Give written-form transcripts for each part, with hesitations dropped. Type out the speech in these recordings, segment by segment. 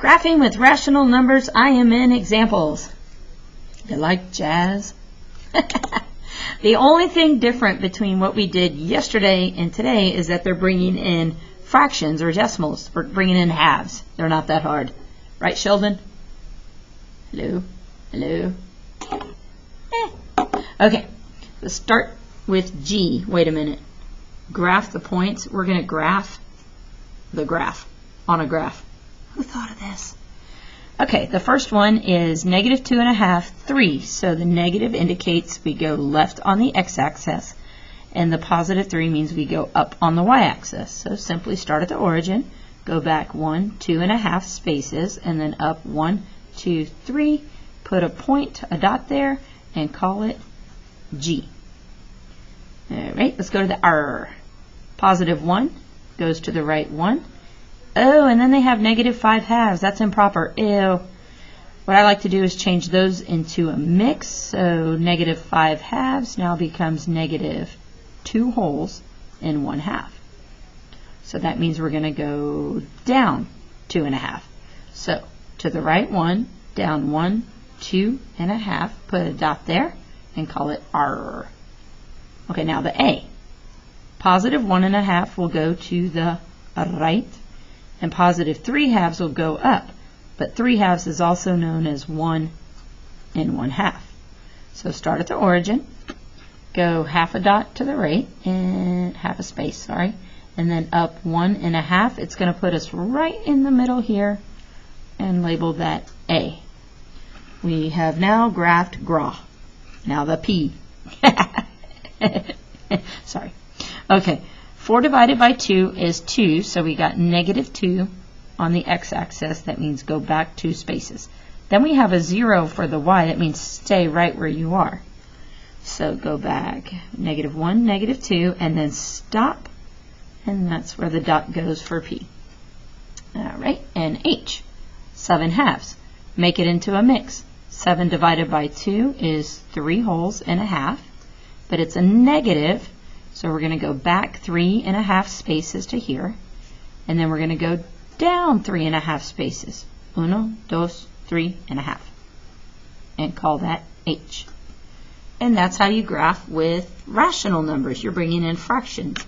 Graphing with rational numbers, I am in examples. You like jazz? The only thing different between what we did yesterday and today is that they're bringing in fractions or decimals. We're bringing in halves. They're not that hard. Right, Sheldon? Hello? Hello? Okay, let's start with G. Wait a minute. Graph the points. We're going to graph the graph on a graph. Who thought of this? Okay, the first one is negative 2.5, 3. So the negative indicates we go left on the x-axis, and the positive 3 means we go up on the y-axis. So simply start at the origin, go back 1, 2.5 spaces, and then up 1, 2, 3. Put a point, a dot there, and call it G. All right, let's go to the R. Positive 1 goes to the right 1. Oh, and then they have negative 5 halves. That's improper. Ew. What I like to do is change those into a mix. So negative 5 halves now becomes negative 2 wholes and 1 half. So that means we're going to go down 2.5. So to the right 1, down 1, 2.5. Put a dot there and call it R. Okay, now the A. Positive 1.5 will go to the right, and positive 3 halves will go up. But 3 halves is also known as 1 and 1 half. So start at the origin, go half a dot to the right, and half a space, sorry, and then up 1.5. It's going to put us right in the middle here and label that A. We have now graphed GRA. Now the P. Sorry. Okay. 4 divided by 2 is 2, so we got negative 2 on the x-axis. That means go back 2 spaces. Then we have a 0 for the y. That means stay right where you are. So go back negative 1, negative 2, and then stop. And that's where the dot goes for P. All right, and H, 7 halves. Make it into a mix. 7 divided by 2 is 3 wholes and a half, but it's a negative. So we're going to go back 3.5 spaces to here, and then we're going to go down 3.5 spaces. 1, 2, 3.5, and call that H. And that's how you graph with rational numbers. You're bringing in fractions.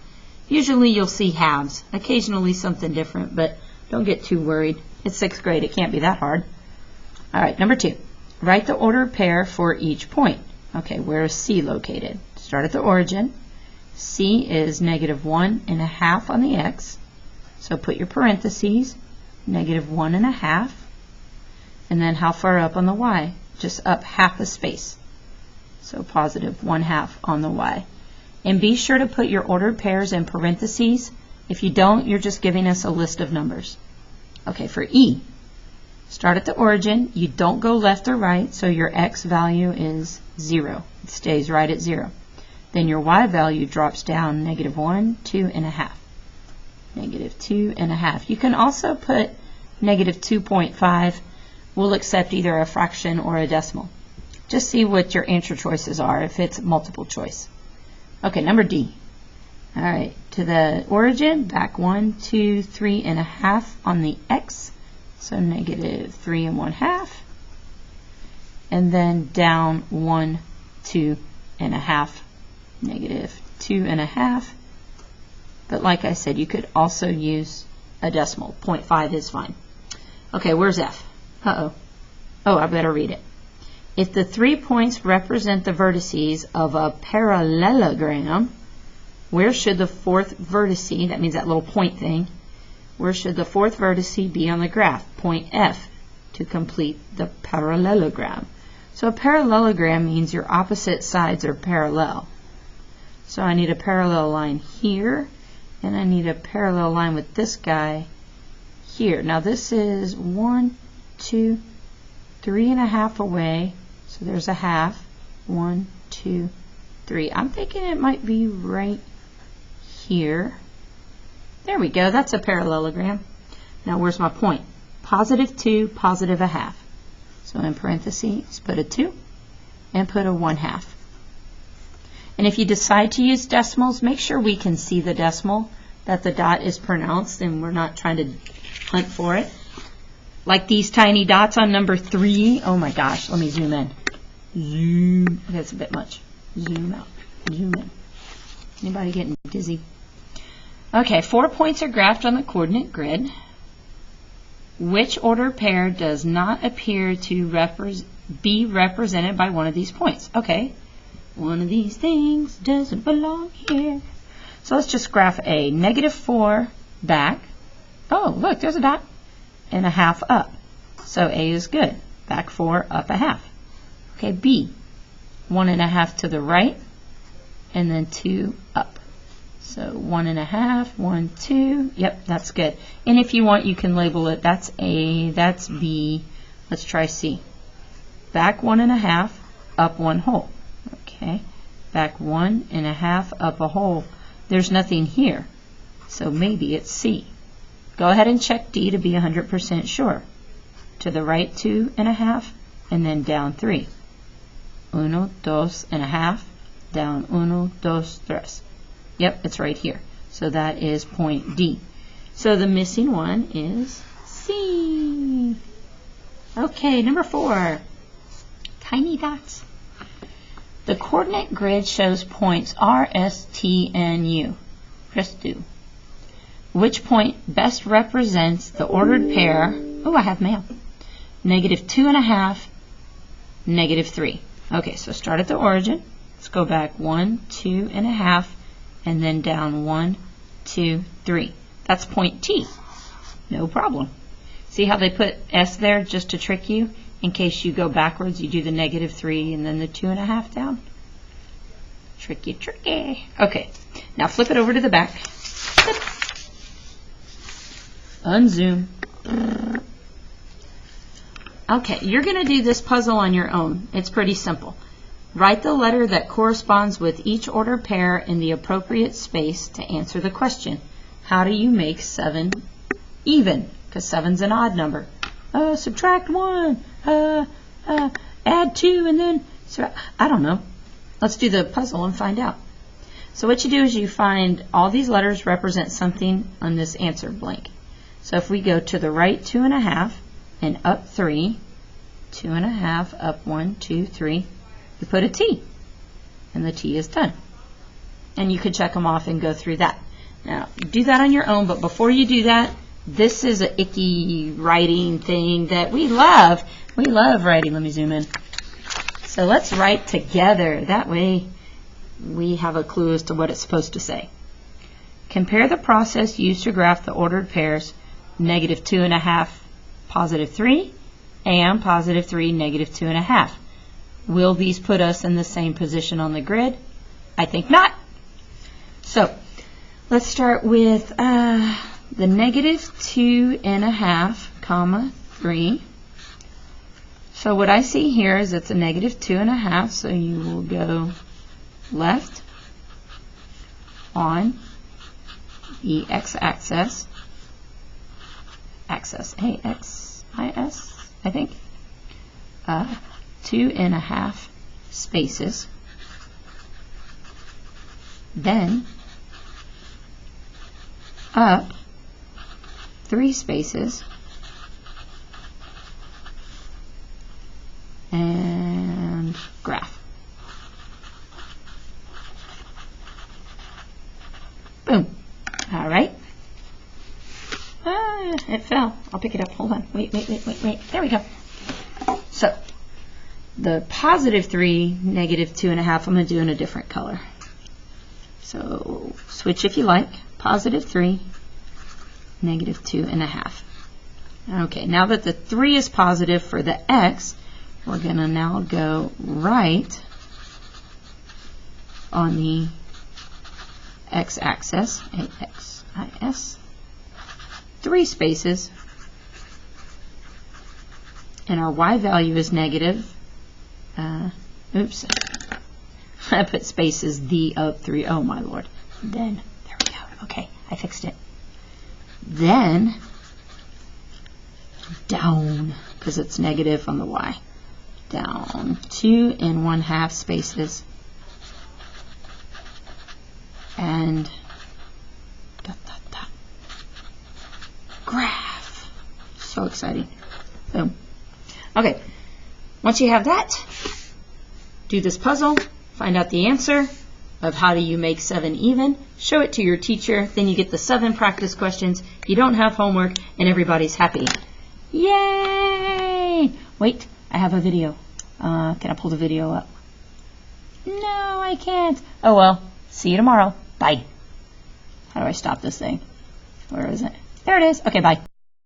Usually you'll see halves, occasionally something different, but don't get too worried. It's 6th grade. It can't be that hard. All right, number 2. Write the ordered pair for each point. Okay, where is C located? Start at the origin. C is negative 1.5 on the x, so put your parentheses, negative 1.5, and then how far up on the y? Just up half a space, so positive 1/2 on the y. And be sure to put your ordered pairs in parentheses. If you don't, you're just giving us a list of numbers. Okay, for E, start at the origin. You don't go left or right, so your x value is 0. It stays right at 0. Then your y value drops down negative 1, 2.5. Negative 2.5. You can also put negative 2.5. We'll accept either a fraction or a decimal. Just see what your answer choices are if it's multiple choice. Okay, number D. All right, to the origin, back 1, 2, 3.5 on the x. So negative 3 1/2. And then down 1, 2.5. Negative 2.5. But like I said, you could also use a decimal. 0.5 is fine. Okay, where's F? Uh-oh. Oh, I better read it. If the 3 points represent the vertices of a parallelogram, where should the 4th vertice, that means that little point thing, where should the 4th vertice be on the graph? Point F to complete the parallelogram. So a parallelogram means your opposite sides are parallel. So I need a parallel line here, and I need a parallel line with this guy here. Now this is 1, 2, 3.5 away, so there's a half. 1, 2, 3. I'm thinking it might be right here. There we go. That's a parallelogram. Now where's my point? Positive 2, positive a half. So in parentheses, put a 2 and put a 1/2. And if you decide to use decimals, make sure we can see the decimal, that the dot is pronounced and we're not trying to hunt for it. Like these tiny dots on number 3. Oh my gosh, let me zoom in. Zoom. That's a bit much. Zoom out. Zoom in. Anybody getting dizzy? Okay, 4 points are graphed on the coordinate grid. Which ordered pair does not appear to be represented by one of these points? Okay, one of these things doesn't belong here. So let's just graph A. -4 back. Oh, look, there's a dot. And a half up. So A is good. Back 4, up a half. Okay, B. 1.5 to the right, and then 2 up. So 1.5, 1, 2. Yep, that's good. And if you want, you can label it. That's A, that's B. Let's try C. Back 1.5, up 1 whole. Okay, back 1.5, up a whole. There's nothing here, so maybe it's C. Go ahead and check D to be 100% sure. To the right 2.5, and then down 3. 1, 2.5, down 1, 2, 3. Yep, it's right here. So that is point D. So the missing one is C. Okay, number 4. Tiny dots. The coordinate grid shows points R, S, T, and U. Just do. Which point best represents the ordered pair? Oh, I have mail. -2.5, -3. Okay, so start at the origin. Let's go back 1, 2.5, and then down 1, 2, 3. That's point T. No problem. See how they put S there just to trick you? In case you go backwards, you do the -3 and then the 2.5 down. Tricky, tricky. Okay, now flip it over to the back. Flip. Unzoom. Okay, you're going to do this puzzle on your own. It's pretty simple. Write the letter that corresponds with each ordered pair in the appropriate space to answer the question. How do you make 7 even? Because 7's an odd number. Subtract 1. Add 2 and then... I don't know. Let's do the puzzle and find out. So what you do is you find all these letters represent something on this answer blank. So if we go to the right 2.5 and up 3, 2.5, up 1, 2, 3, you put a T, and the T is done. And you could check them off and go through that. Now, do that on your own, but before you do that, this is an icky writing thing that we love. We love writing. Let me zoom in. So let's write together. That way we have a clue as to what it's supposed to say. Compare the process used to graph the ordered pairs -2.5, +3, and +3, -2.5. Will these put us in the same position on the grid? I think not. So let's start with the -2.5, 3. So what I see here is it's a -2.5, so you will go left on the x-axis, A-X-I-S, I think, 2.5 spaces, then up 3 spaces, and graph. Boom. All right. It fell. I'll pick it up. Hold on. Wait. There we go. So, the +3, -2.5, I'm going to do in a different color. So, switch if you like. +3, -2.5. Okay, now that the 3 is positive for the x, we're going to now go right on the x-axis, A-X-I-S, 3 spaces, and our y value is negative. Oops, I put spaces D03. Oh my lord. Then, there we go. Okay, I fixed it. Then, down, because it's negative on the y. Down 2.5 spaces, and graph. So exciting. Boom. Okay. Once you have that, do this puzzle, find out the answer of how do you make 7 even, show it to your teacher, then you get the 7 practice questions, you don't have homework, and everybody's happy. Yay! Wait, I have a video. Can I pull the video up? No, I can't. Oh well, see you tomorrow. Bye. How do I stop this thing? Where is it? There it is. Okay, bye.